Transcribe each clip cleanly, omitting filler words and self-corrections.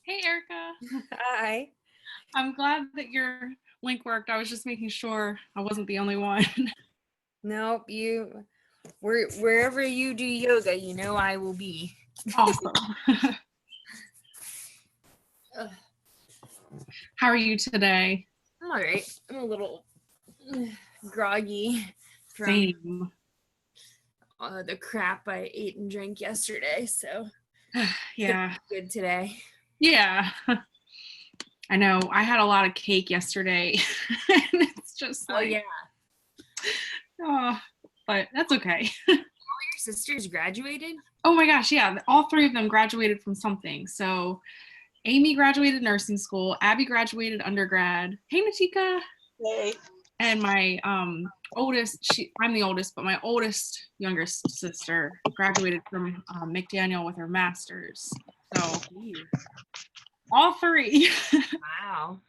Hey, Erica. Hi. I'm glad that your link worked. I was just making sure I wasn't the only one. Nope, wherever you do yoga, I will be. Awesome. Ugh, How are you today? I'm all right. I'm a little groggy from Same. the crap I ate and drank yesterday, so Yeah. good today. Yeah. I know. I had a lot of cake yesterday. And it's just like, yeah. oh, but that's okay. All your sisters graduated? Oh my gosh, yeah. All three of them graduated from something. So Amy graduated nursing school. Abby graduated undergrad. Hey, Natika. Hey. And my oldest, I'm the oldest, but my oldest youngest sister graduated from McDaniel with her master's. So all three. Wow.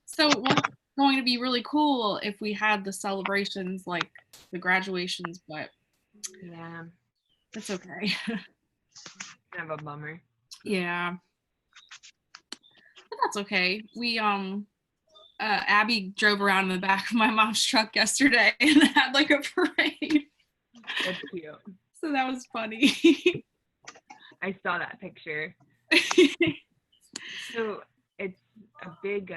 So what's going to be really cool if we had the celebrations like the graduations, but Yeah. it's okay. Kind of a bummer. Yeah. But that's okay. We Abby drove around in the back of my mom's truck yesterday and had like a parade. That's cute. So that was funny. I saw that picture. So it's a big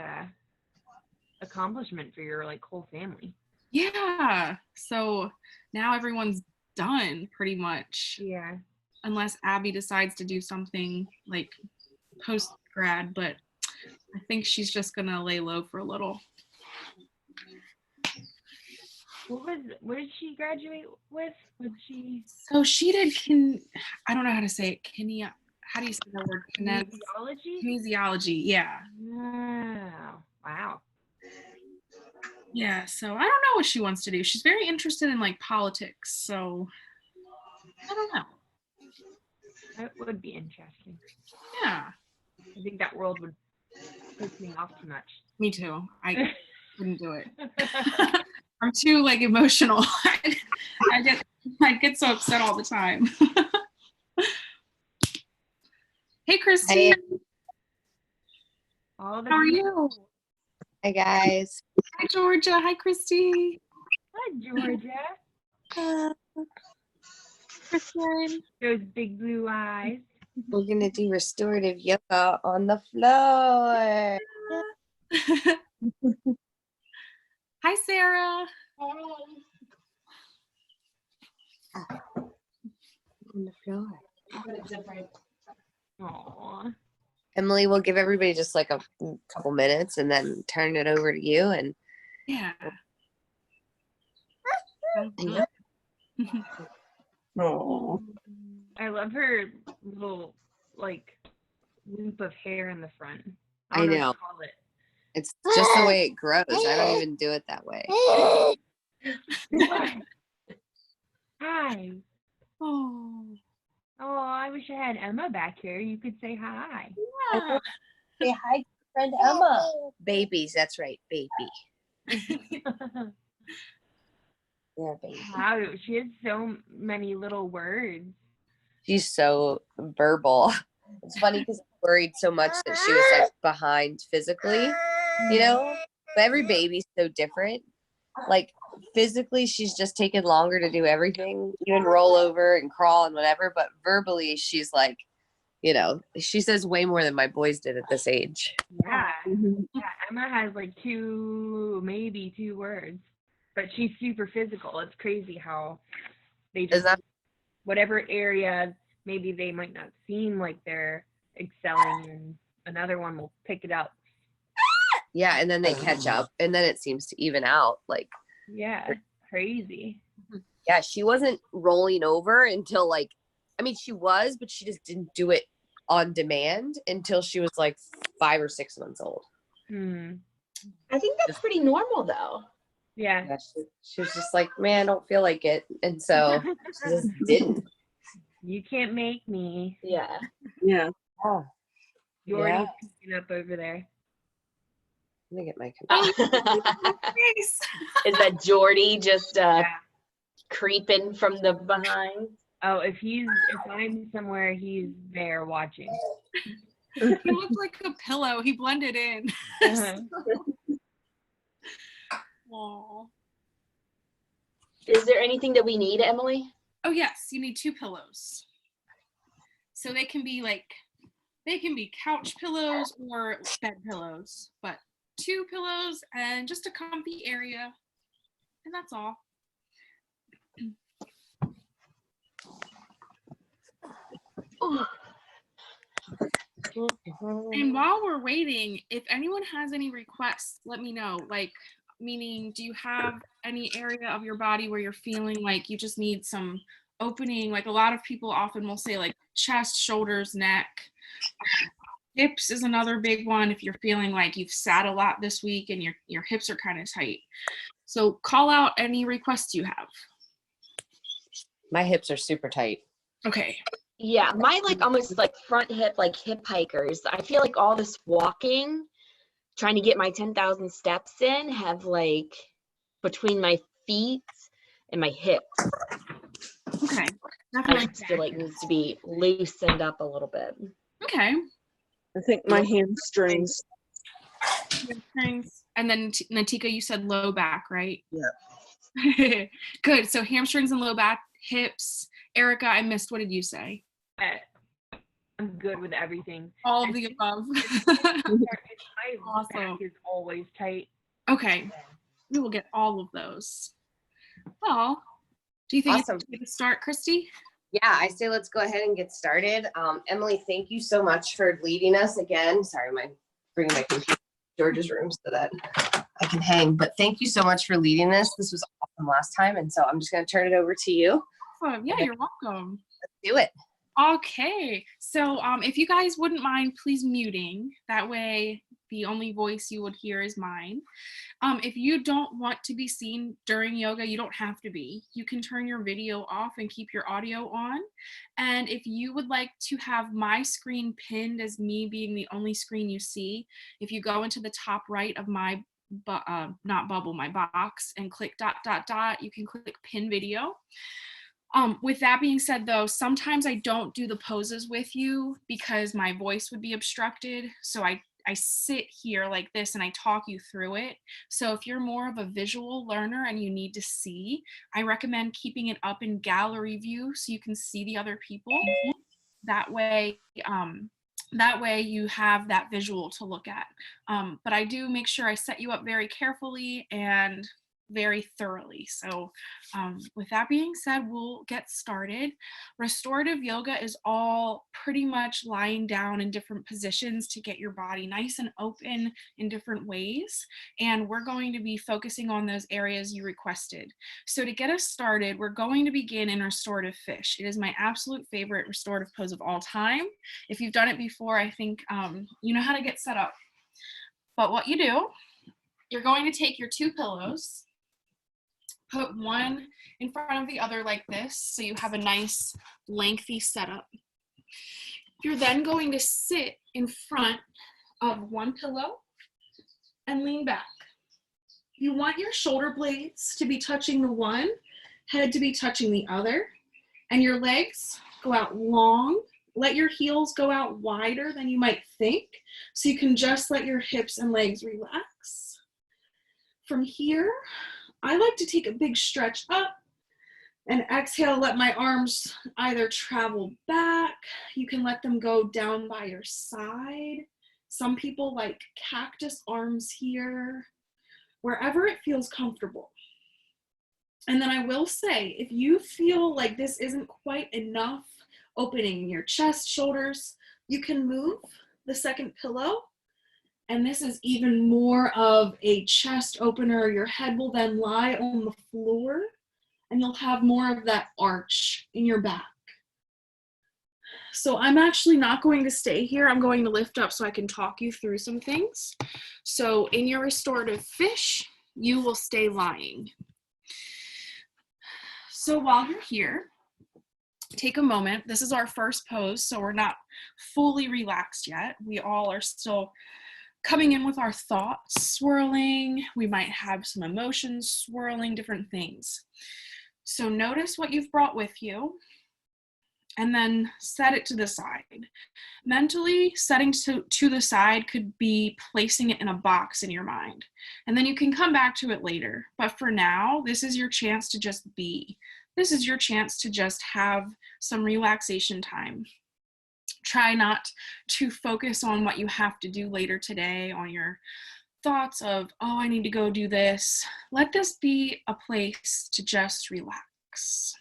accomplishment for your whole family. Yeah. So now everyone's done pretty much. Yeah. Unless Abby decides to do something like post grad, but I think she's just gonna lay low for a little. What did she graduate with? So she did I don't know how to say it. How do you say that word? Kinesiology? Kinesiology, yeah. Oh, wow. Yeah, so I don't know what she wants to do. She's very interested in like politics, so I don't know. That would be interesting. Yeah. I think that world would piss me off too much. Me too. I couldn't do it. I'm too like emotional. I get so upset all the time. Hey, Christy. Hey. How are you? Hi, guys. Hi, Georgia. Hi, Christy. Hi, Georgia. Kristen. Those big blue eyes. We're going to do restorative yoga on the floor. Hi, Sarah. On the floor. Aww. Emily, we'll give everybody just like a couple minutes and then turn it over to you. And yeah. Oh. I love her little loop of hair in the front. I know. What to call it. It's just the way it grows. I don't even do it that way. Hi. Oh. Oh, I wish I had Emma back here. You could say hi. Yeah. Say hi, friend Emma. Babies, that's right, baby. Yeah, baby. Wow, she had so many little words. She's so verbal. It's funny because I worried so much that she was like behind physically, but every baby's so different. Like physically, she's just taken longer to do everything, even roll over and crawl and whatever. But verbally, she's like, she says way more than my boys did at this age. Yeah. Yeah, Emma has maybe two words, but she's super physical. It's crazy how they just, whatever area maybe they might not seem like they're excelling in, another one will pick it up. Yeah, and then they catch up, and then it seems to even out. Yeah, crazy. Yeah, she wasn't rolling over until she was, but she just didn't do it on demand until she was 5 or 6 months old. I think that's pretty normal though. Yeah. She was just like, man, I don't feel like it. And so she just didn't. You can't make me. Yeah. Yeah. Oh. Jordy's picking up over there. Let me get my Is that Jordy just creeping from the behind? Oh, if I'm somewhere, he's there watching. He looked like a pillow. He blended in. Uh-huh. Aw. Is there anything that we need, Emily? Oh yes, you need 2 pillows. So they can be couch pillows or bed pillows, but 2 pillows and just a comfy area. And that's all. And while we're waiting, if anyone has any requests, let me know. Like, meaning, do you have any area of your body where you're feeling like you just need some opening? Like a lot of people often will say like chest, shoulders, neck. Hips is another big one if you're feeling like you've sat a lot this week and your hips are kind of tight. So call out any requests you have. My hips are super tight. Okay. Yeah, my like almost like front hip, like hip hikers. I feel like all this walking, trying to get my 10,000 steps in, have like between my feet and my hips. Okay. I Definitely. just feel like needs to be loosened up a little bit. Okay. I think my hamstrings. Hamstrings. And then Natika, you said low back, right? Yeah. Good. So hamstrings and low back, hips. Erica, I missed. What did you say? I'm good with everything. All of the above. My Awesome. back is always tight. Okay. We will get all of those. Well, do you think Awesome. it's good to start, Christy? Yeah, I say let's go ahead and get started. Emily, thank you so much for leading us again. Sorry, bringing my computer to George's room so that I can hang. But thank you so much for leading this. This was awesome last time, and so I'm just going to turn it over to you. Awesome. Yeah, you're welcome. Let's do it. Okay. So if you guys wouldn't mind, please muting. That way the only voice you would hear is mine. If you don't want to be seen during yoga, you don't have to be. You can turn your video off and keep your audio on. And if you would like to have my screen pinned as me being the only screen you see, if you go into the top right of my not bubble, my box, and click ... you can click pin video. With that being said, though, sometimes I don't do the poses with you because my voice would be obstructed. So I sit here like this and I talk you through it. So if you're more of a visual learner and you need to see, I recommend keeping it up in gallery view so you can see the other people. That way you have that visual to look at. But I do make sure I set you up very carefully and very thoroughly. So with that being said, we'll get started. Restorative yoga is all pretty much lying down in different positions to get your body nice and open in different ways. And we're going to be focusing on those areas you requested. So to get us started, we're going to begin in restorative fish. It is my absolute favorite restorative pose of all time. If you've done it before, I think you know how to get set up. But what you do, you're going to take your 2 pillows, put one in front of the other like this, so you have a nice lengthy setup. You're then going to sit in front of one pillow and lean back. You want your shoulder blades to be touching the one, head to be touching the other, and your legs go out long. Let your heels go out wider than you might think, so you can just let your hips and legs relax. From here, I like to take a big stretch up and exhale, let my arms either travel back. You can let them go down by your side. Some people like cactus arms here, wherever it feels comfortable. And then I will say, if you feel like this isn't quite enough, opening your chest, shoulders, you can move the second pillow. And this is even more of a chest opener. Your head will then lie on the floor and you'll have more of that arch in your back. So I'm actually not going to stay here. I'm going to lift up so I can talk you through some things. So in your restorative fish, you will stay lying. So while you're here, take a moment. This is our first pose, so we're not fully relaxed yet. We all are still coming in with our thoughts swirling. We might have some emotions swirling, different things. So notice what you've brought with you and then set it to the side. Mentally, setting to the side could be placing it in a box in your mind, and then you can come back to it later. But for now, this is your chance to just be. This is your chance to just have some relaxation time. Try not to focus on what you have to do later today, on your thoughts of, oh, I need to go do this. Let this be a place to just relax.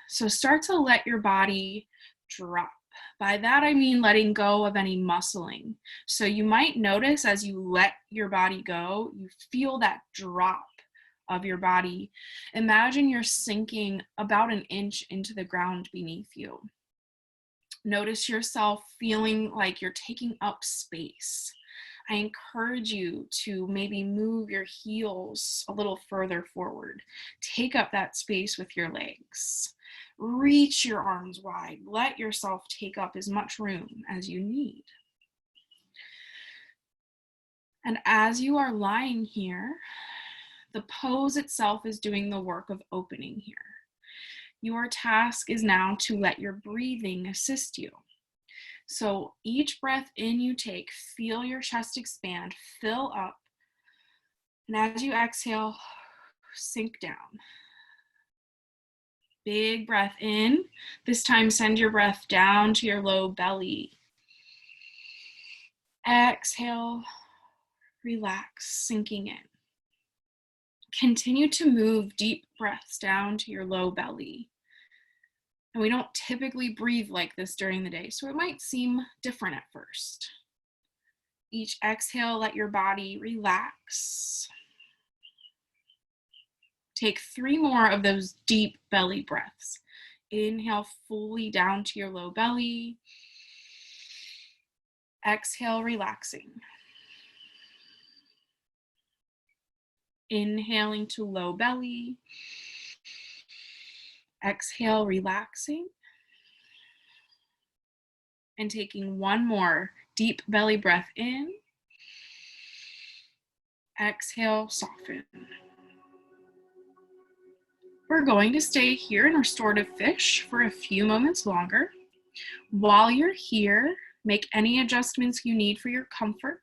So start to let your body drop. By that, I mean letting go of any muscling. So you might notice as you let your body go, you feel that drop of your body. Imagine you're sinking about an inch into the ground beneath you. Notice yourself feeling like you're taking up space. I encourage you to maybe move your heels a little further forward. Take up that space with your legs. Reach your arms wide. Let yourself take up as much room as you need. And as you are lying here, the pose itself is doing the work of opening here. Your task is now to let your breathing assist you. So each breath in you take, feel your chest expand, fill up. And as you exhale, sink down. Big breath in. This time, send your breath down to your low belly. Exhale, relax, sinking in. Continue to move deep breaths down to your low belly. And we don't typically breathe like this during the day, so it might seem different at first. Each exhale, let your body relax. Take 3 more of those deep belly breaths. Inhale fully down to your low belly. Exhale, relaxing. Inhaling to low belly. Exhale, relaxing. And taking 1 more deep belly breath in. Exhale, soften. We're going to stay here in restorative fish for a few moments longer. While you're here, make any adjustments you need for your comfort.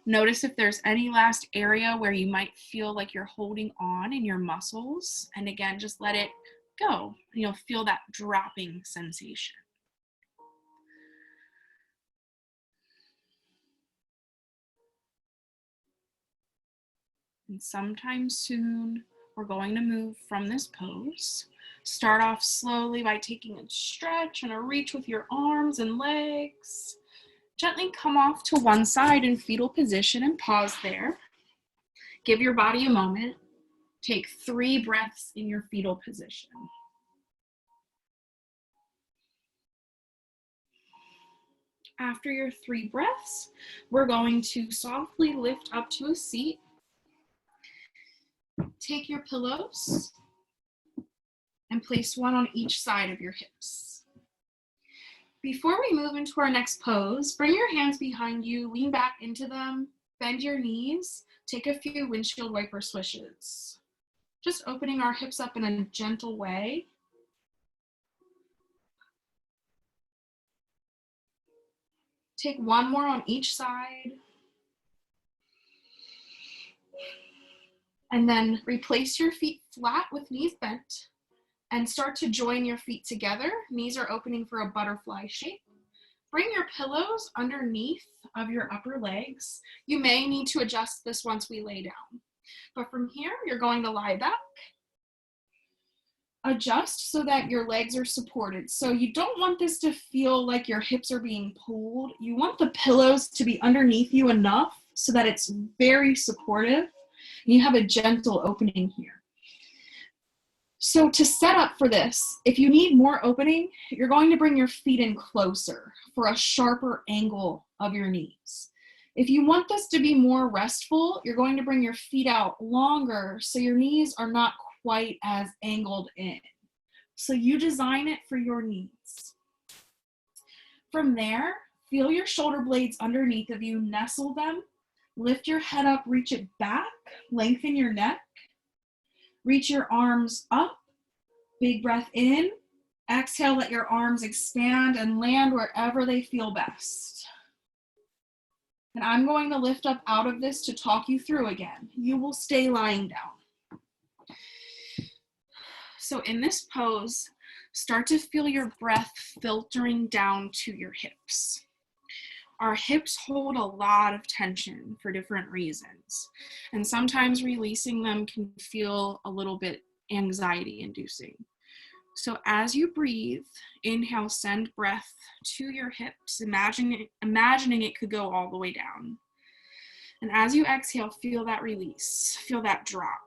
Notice if there's any last area where you might feel like you're holding on in your muscles. And again, just let it go. You'll feel that dropping sensation. And sometime soon, we're going to move from this pose. Start off slowly by taking a stretch and a reach with your arms and legs. Gently come off to one side in fetal position and pause there. Give your body a moment. Take 3 breaths in your fetal position. After your 3 breaths, we're going to softly lift up to a seat. Take your pillows and place one on each side of your hips. Before we move into our next pose, bring your hands behind you, lean back into them, bend your knees, take a few windshield wiper swishes. Just opening our hips up in a gentle way. Take 1 more on each side. And then replace your feet flat with knees bent and start to join your feet together. Knees are opening for a butterfly shape. Bring your pillows underneath of your upper legs. You may need to adjust this once we lay down. But from here, you're going to lie back. Adjust so that your legs are supported. So you don't want this to feel like your hips are being pulled. You want the pillows to be underneath you enough so that it's very supportive. And you have a gentle opening here. So to set up for this, if you need more opening, you're going to bring your feet in closer for a sharper angle of your knees. If you want this to be more restful, you're going to bring your feet out longer so your knees are not quite as angled in. So you design it for your needs. From there, feel your shoulder blades underneath of you, nestle them, lift your head up, reach it back, lengthen your neck, reach your arms up, Big breath in. Exhale, let your arms expand and land wherever they feel best. And I'm going to lift up out of this to talk you through again. You will stay lying down. So in this pose, start to feel your breath filtering down to your hips. Our hips hold a lot of tension for different reasons, and sometimes releasing them can feel a little bit anxiety-inducing. So as you breathe, inhale, send breath to your hips, imagining it could go all the way down. And as you exhale, feel that release, feel that drop.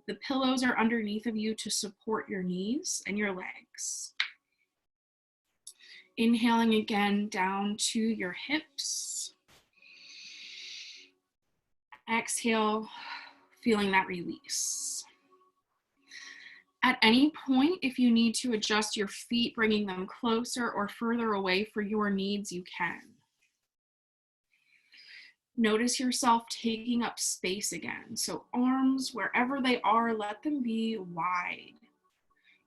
The pillows are underneath of you to support your knees and your legs. Inhaling again down to your hips. Exhale, feeling that release. At any point, if you need to adjust your feet, bringing them closer or further away for your needs, you can. Notice yourself taking up space again. So arms, wherever they are, let them be wide.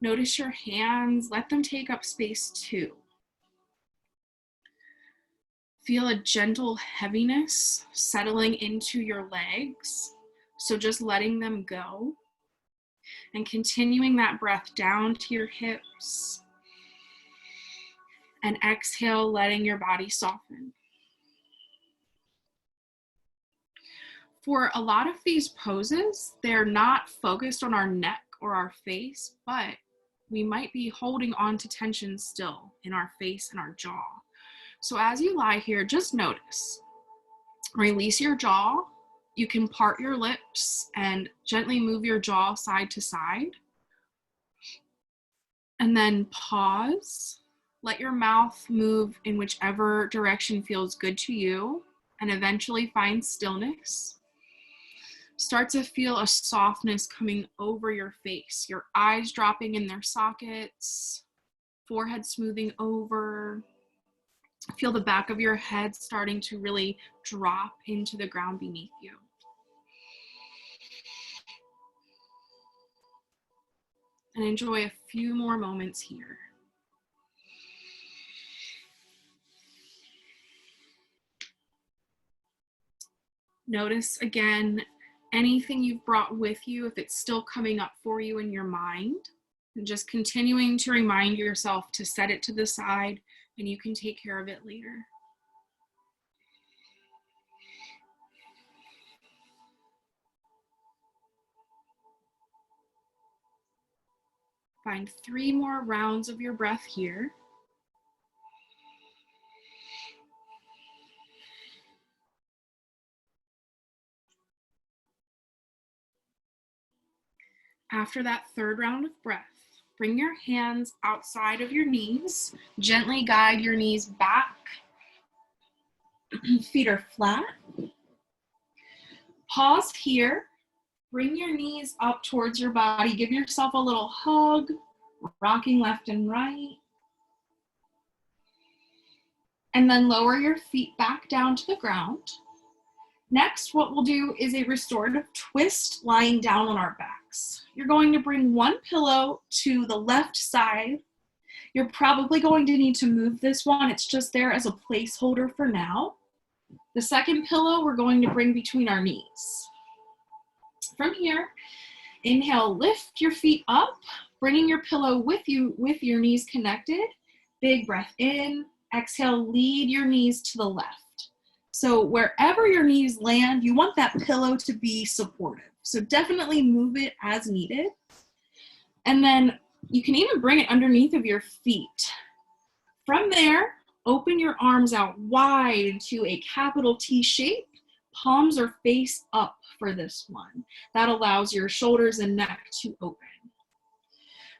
Notice your hands, let them take up space too. Feel a gentle heaviness settling into your legs. So just letting them go. And continuing that breath down to your hips. And exhale, letting your body soften. For a lot of these poses, they're not focused on our neck or our face, but we might be holding on to tension still in our face and our jaw. So as you lie here, just notice. Release your jaw. You can part your lips and gently move your jaw side to side. And then pause. Let your mouth move in whichever direction feels good to you, and eventually find stillness. Start to feel a softness coming over your face, your eyes dropping in their sockets, forehead smoothing over. Feel the back of your head starting to really drop into the ground beneath you. And enjoy a few more moments here. Notice again anything you've brought with you, if it's still coming up for you in your mind, and just continuing to remind yourself to set it to the side and you can take care of it later. Find 3 more rounds of your breath here. After that 3rd round of breath, bring your hands outside of your knees. Gently guide your knees back. Feet are flat. Pause here. Bring your knees up towards your body. Give yourself a little hug, rocking left and right. And then lower your feet back down to the ground. Next, what we'll do is a restorative twist lying down on our backs. You're going to bring one pillow to the left side. You're probably going to need to move this one. It's just there as a placeholder for now. The second pillow we're going to bring between our knees. From here, inhale, lift your feet up, bringing your pillow with you with your knees connected. Big breath in. Exhale, lead your knees to the left. So wherever your knees land, you want that pillow to be supportive. So definitely move it as needed. And then you can even bring it underneath of your feet. From there, open your arms out wide into a capital T shape. Palms are face up for this one. That allows your shoulders and neck to open.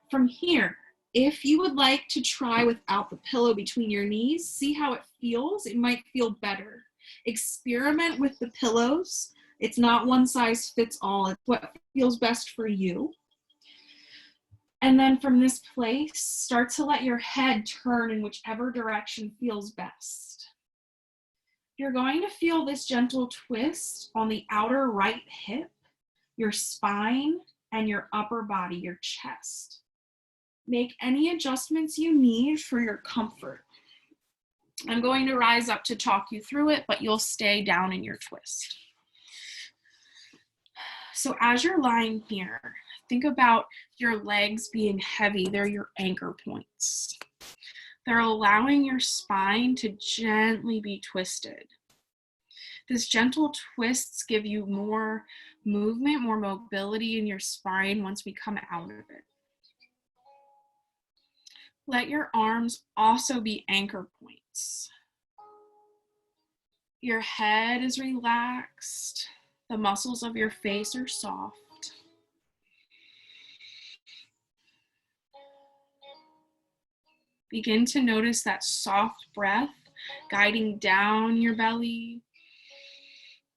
From here, if you would like to try without the pillow between your knees, see how it feels. It might feel better. Experiment with the pillows. It's not one size fits all. It's what feels best for you. And then from this place, start to let your head turn in whichever direction feels best. You're going to feel this gentle twist on the outer right hip, your spine, and your upper body, your chest. Make any adjustments you need for your comfort. I'm going to rise up to talk you through it, but you'll stay down in your twist. So as you're lying here, think about your legs being heavy. They're your anchor points. They're allowing your spine to gently be twisted. This gentle twists give you more movement, more mobility in your spine once we come out of it. Let your arms also be anchor points. Your head is relaxed. The muscles of your face are soft. Begin to notice that soft breath guiding down your belly,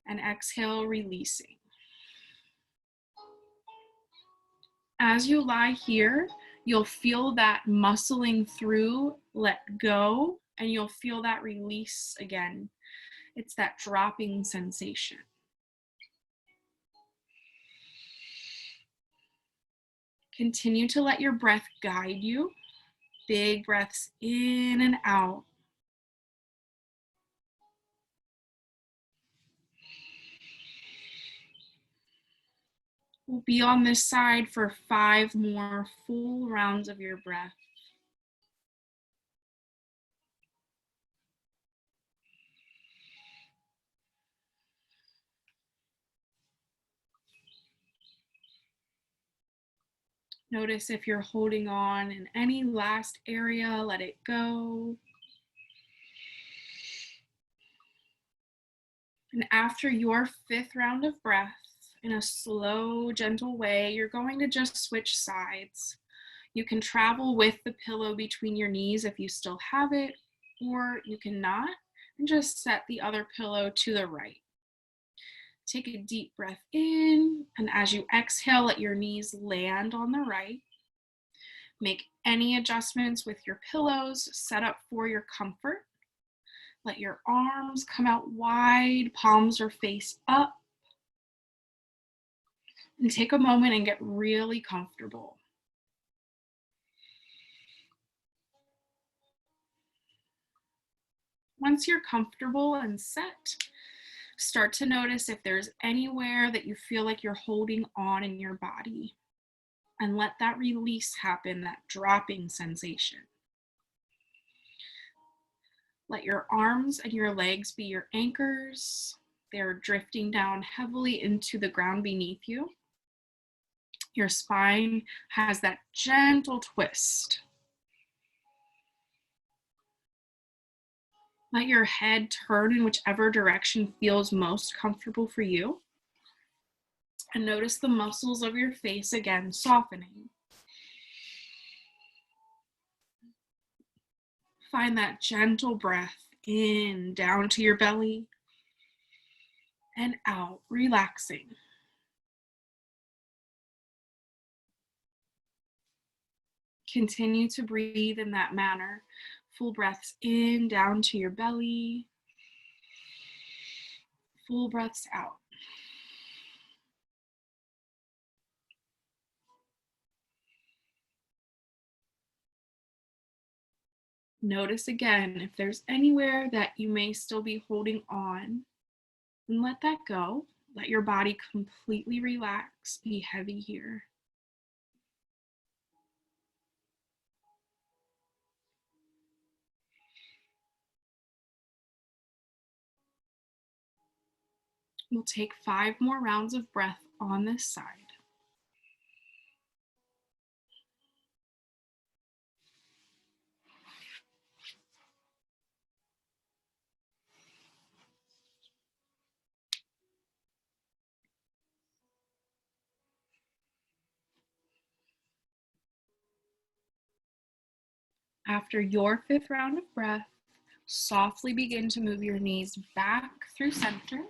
and exhale, releasing. As you lie here, you'll feel that muscling through, let go, and you'll feel that release again. It's that dropping sensation. Continue to let your breath guide you. Big breaths in and out. We'll be on this side for 5 more full rounds of your breath. Notice if you're holding on in any last area, let it go. And after your 5th round of breath, in a slow, gentle way, you're going to just switch sides. You can travel with the pillow between your knees if you still have it, or you cannot, and just set the other pillow to the right. Take a deep breath in, and as you exhale, let your knees land on the right. Make any adjustments with your pillows set up for your comfort. Let your arms come out wide, palms are face up. And take a moment and get really comfortable. Once you're comfortable and set, start to notice if there's anywhere that you feel like you're holding on in your body. And let that release happen, that dropping sensation. Let your arms and your legs be your anchors. They're drifting down heavily into the ground beneath you. Your spine has that gentle twist. Let your head turn in whichever direction feels most comfortable for you. And notice the muscles of your face again softening. Find that gentle breath in, down to your belly, and out, relaxing. Continue to breathe in that manner. Full breaths in, down to your belly. Full breaths out. Notice again if there's anywhere that you may still be holding on, and let that go. Let your body completely relax, be heavy here. We'll take 5 more rounds of breath on this side. After your 5th round of breath, softly begin to move your knees back through center.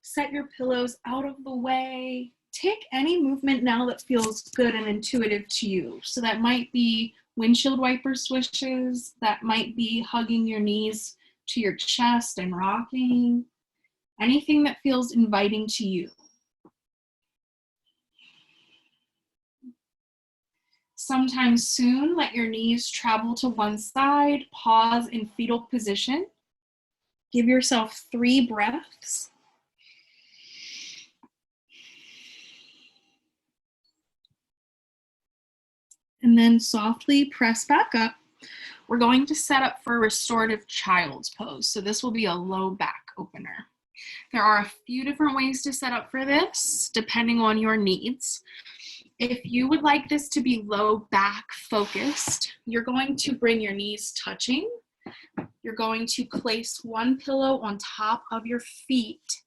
Set your pillows out of the way. Take any movement now that feels good and intuitive to you. So that might be windshield wiper swishes, that might be hugging your knees to your chest and rocking, anything that feels inviting to you. Sometime soon, let your knees travel to one side, pause in fetal position. Give yourself 3 breaths. And then softly press back up. We're going to set up for a restorative child's pose. So this will be a low back opener. There are a few different ways to set up for this, depending on your needs. If you would like this to be low back focused, you're going to bring your knees touching. You're going to place one pillow on top of your feet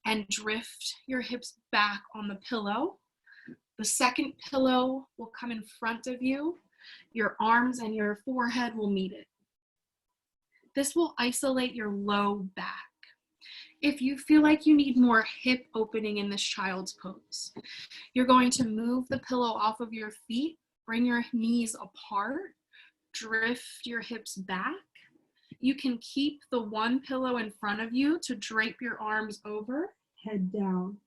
and drift your hips back on the pillow. The second pillow will come in front of you. Your arms and your forehead will meet it. This will isolate your low back. If you feel like you need more hip opening in this child's pose, you're going to move the pillow off of your feet, bring your knees apart, drift your hips back. You can keep the one pillow in front of you to drape your arms over, head down.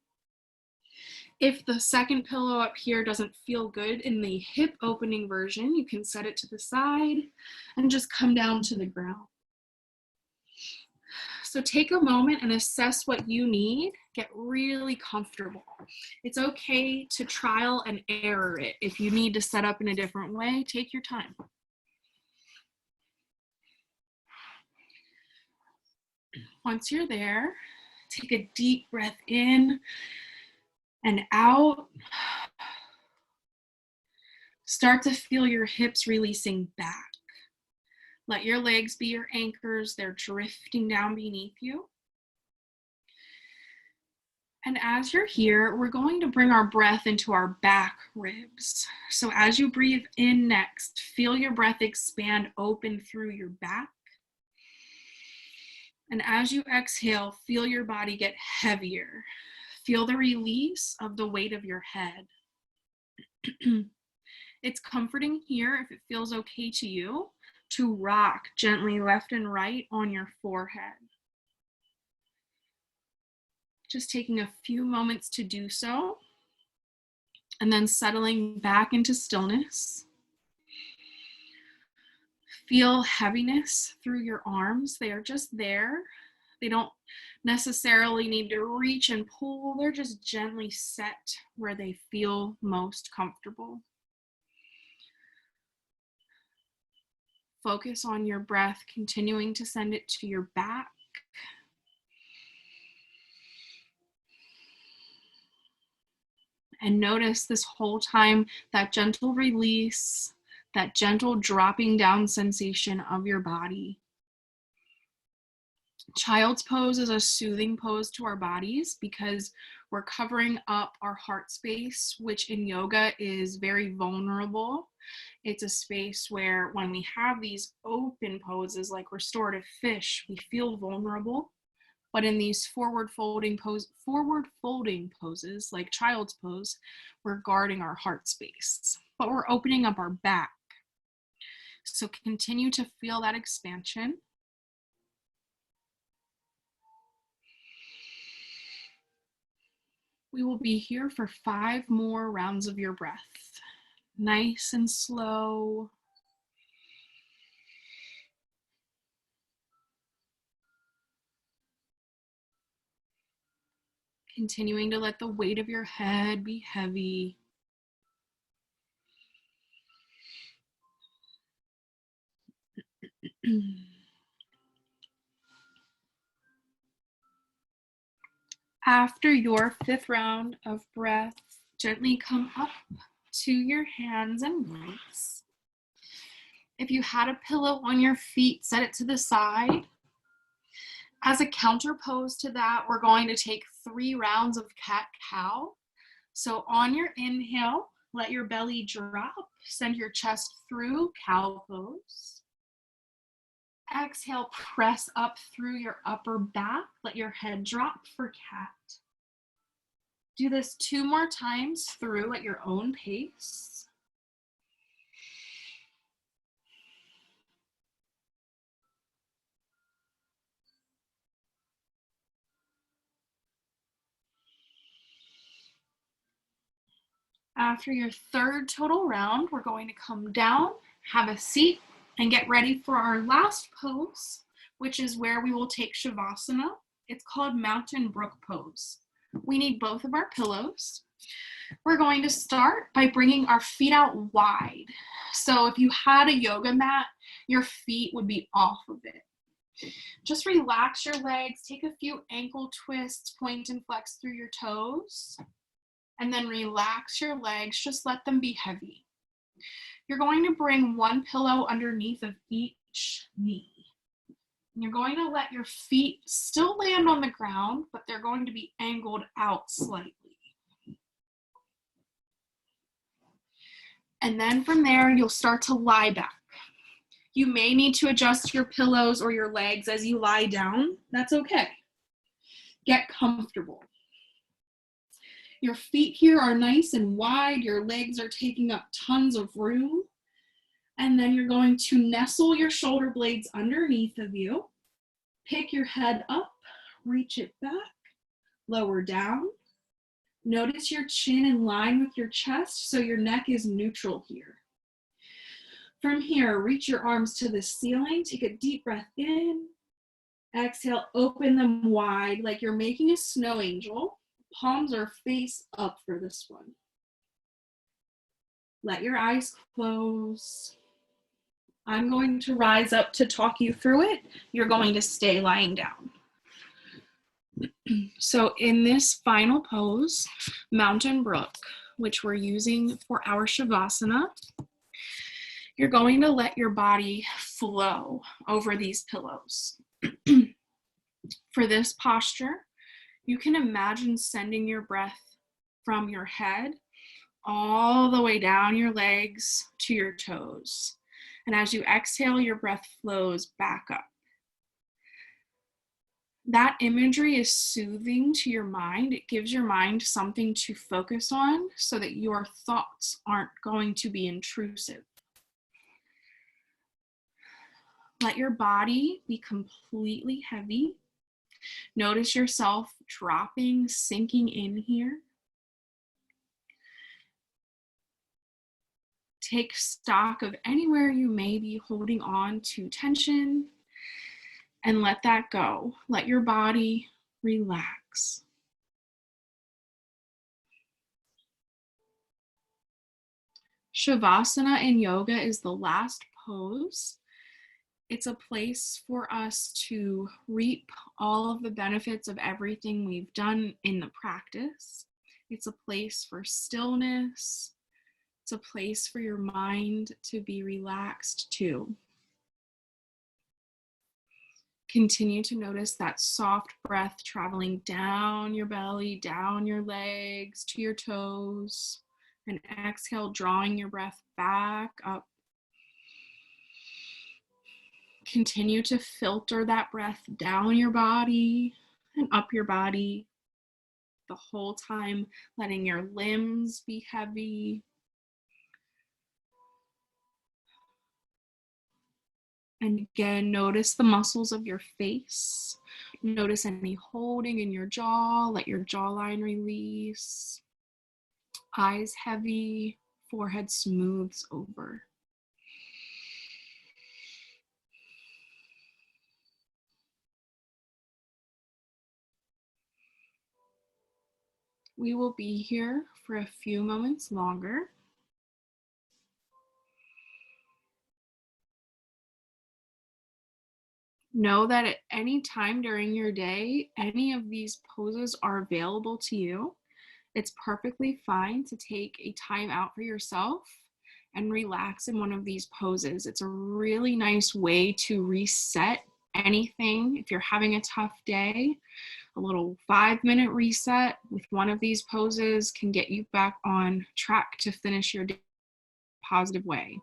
If the second pillow up here doesn't feel good in the hip opening version, you can set it to the side and just come down to the ground. So take a moment and assess what you need. Get really comfortable. It's okay to trial and error it. If you need to set up in a different way, take your time. Once you're there, take a deep breath in and out. Start to feel your hips releasing back. Let your legs be your anchors. They're drifting down beneath you. And as you're here, we're going to bring our breath into our back ribs. So as you breathe in next, feel your breath expand open through your back. And as you exhale, feel your body get heavier. Feel the release of the weight of your head. It's comforting here, if it feels okay to you, to rock gently left and right on your forehead. Just taking a few moments to do so, and then settling back into stillness. Feel heaviness through your arms. They are just there. They don't necessarily need to reach and pull. They're just gently set where they feel most comfortable. Focus on your breath, continuing to send it to your back. And notice this whole time that gentle release, that gentle dropping down sensation of your body. Child's pose is a soothing pose to our bodies because we're covering up our heart space, which in yoga is very vulnerable. It's a space where when we have these open poses like restorative fish, we feel vulnerable. But in these forward folding poses like child's pose, we're guarding our heart space, but we're opening up our back. So continue to feel that expansion. We will be here for 5 more rounds of your breath. Nice and slow. Continuing to let the weight of your head be heavy. After your 5th round of breath, gently come up to your hands and knees. If you had a pillow on your feet, set it to the side. As a counter pose to that, we're going to take 3 rounds of cat-cow. So on your inhale, let your belly drop, send your chest through cow pose. Exhale, press up through your upper back, let your head drop for cat. Do this 2 more times through at your own pace. After your third total round, we're going to come down, have a seat, and get ready for our last pose, which is where we will take Shavasana. It's called Mountain Brook Pose. We need both of our pillows. We're going to start by bringing our feet out wide. So if you had a yoga mat, your feet would be off of it. Just relax your legs, take a few ankle twists, point and flex through your toes, and then relax your legs, just let them be heavy. You're going to bring one pillow underneath of each knee. You're going to let your feet still land on the ground, but they're going to be angled out slightly. And then from there, you'll start to lie back. You may need to adjust your pillows or your legs as you lie down. That's okay. Get comfortable. Your feet here are nice and wide. Your legs are taking up tons of room. And then you're going to nestle your shoulder blades underneath of you. Pick your head up, reach it back, lower down. Notice your chin in line with your chest so your neck is neutral here. From here, reach your arms to the ceiling. Take a deep breath in. Exhale, open them wide like you're making a snow angel. Palms are face up for this one. Let your eyes close. I'm going to rise up to talk you through it. You're going to stay lying down. So in this final pose, Mountain Brook, which we're using for our Shavasana, you're going to let your body flow over these pillows. For this posture, you can imagine sending your breath from your head all the way down your legs to your toes. And as you exhale, your breath flows back up. That imagery is soothing to your mind. It gives your mind something to focus on so that your thoughts aren't going to be intrusive. Let your body be completely heavy. Notice yourself dropping, sinking in here. Take stock of anywhere you may be holding on to tension and let that go. Let your body relax. Shavasana in yoga is the last pose. It's a place for us to reap all of the benefits of everything we've done in the practice. It's a place for stillness. It's a place for your mind to be relaxed too. Continue to notice that soft breath traveling down your belly, down your legs, to your toes. And exhale, drawing your breath back up. Continue to filter that breath down your body and up your body. The whole time, letting your limbs be heavy. And again, notice the muscles of your face. Notice any holding in your jaw. Let your jawline release. Eyes heavy, forehead smooths over. We will be here for a few moments longer. Know that at any time during your day, any of these poses are available to you. It's perfectly fine to take a time out for yourself and relax in one of these poses. It's a really nice way to reset anything. If you're having a tough day, a little 5-minute reset with one of these poses can get you back on track to finish your day in a positive way.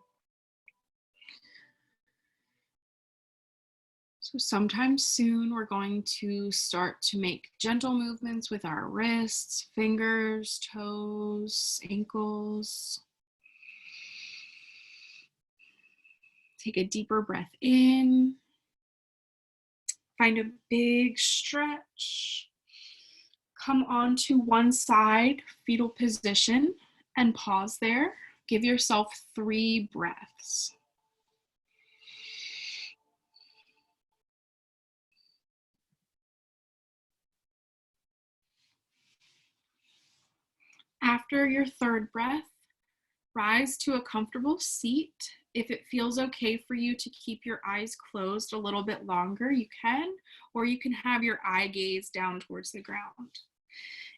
So sometime soon, we're going to start to make gentle movements with our wrists, fingers, toes, ankles. Take a deeper breath in. Find a big stretch. Come onto one side, fetal position, and pause there. Give yourself 3 breaths. After your 3rd breath, rise to a comfortable seat. If it feels okay for you to keep your eyes closed a little bit longer, you can, or you can have your eye gaze down towards the ground.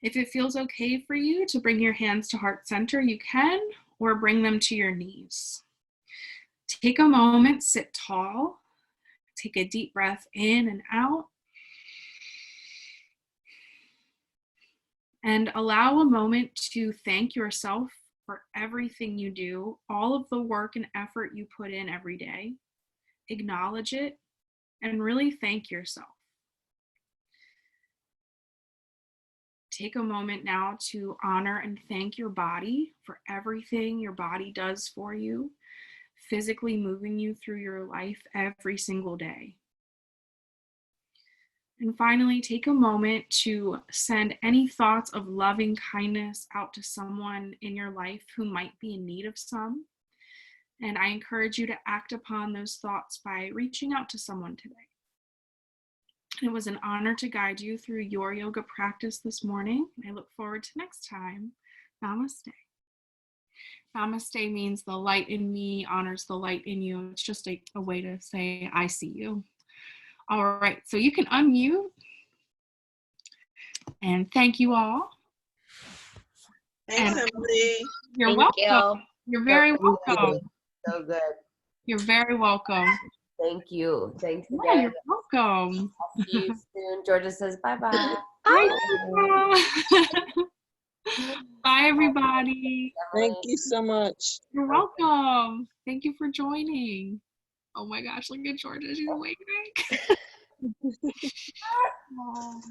If it feels okay for you to bring your hands to heart center, you can, or bring them to your knees. Take a moment, sit tall. Take a deep breath in and out. And allow a moment to thank yourself for everything you do, all of the work and effort you put in every day. Acknowledge it and really thank yourself. Take a moment now to honor and thank your body for everything your body does for you, physically moving you through your life every single day. And finally, take a moment to send any thoughts of loving kindness out to someone in your life who might be in need of some. And I encourage you to act upon those thoughts by reaching out to someone today. It was an honor to guide you through your yoga practice this morning. I look forward to next time. Namaste. Namaste means the light in me honors the light in you. It's just a way to say, I see you. All right, so you can unmute. And thank you all. Thanks, And Emily. you're Thank welcome. you. You're very Thank you. welcome. So good. You're very welcome. Thank you. Thanks Yeah, again. you're welcome. I'll see you soon. Georgia says bye-bye. Bye, Lisa. Bye, everybody. Thank you so much. You're welcome. Thank you for joining. Oh my gosh, look at Georgia. She's waving. Aw.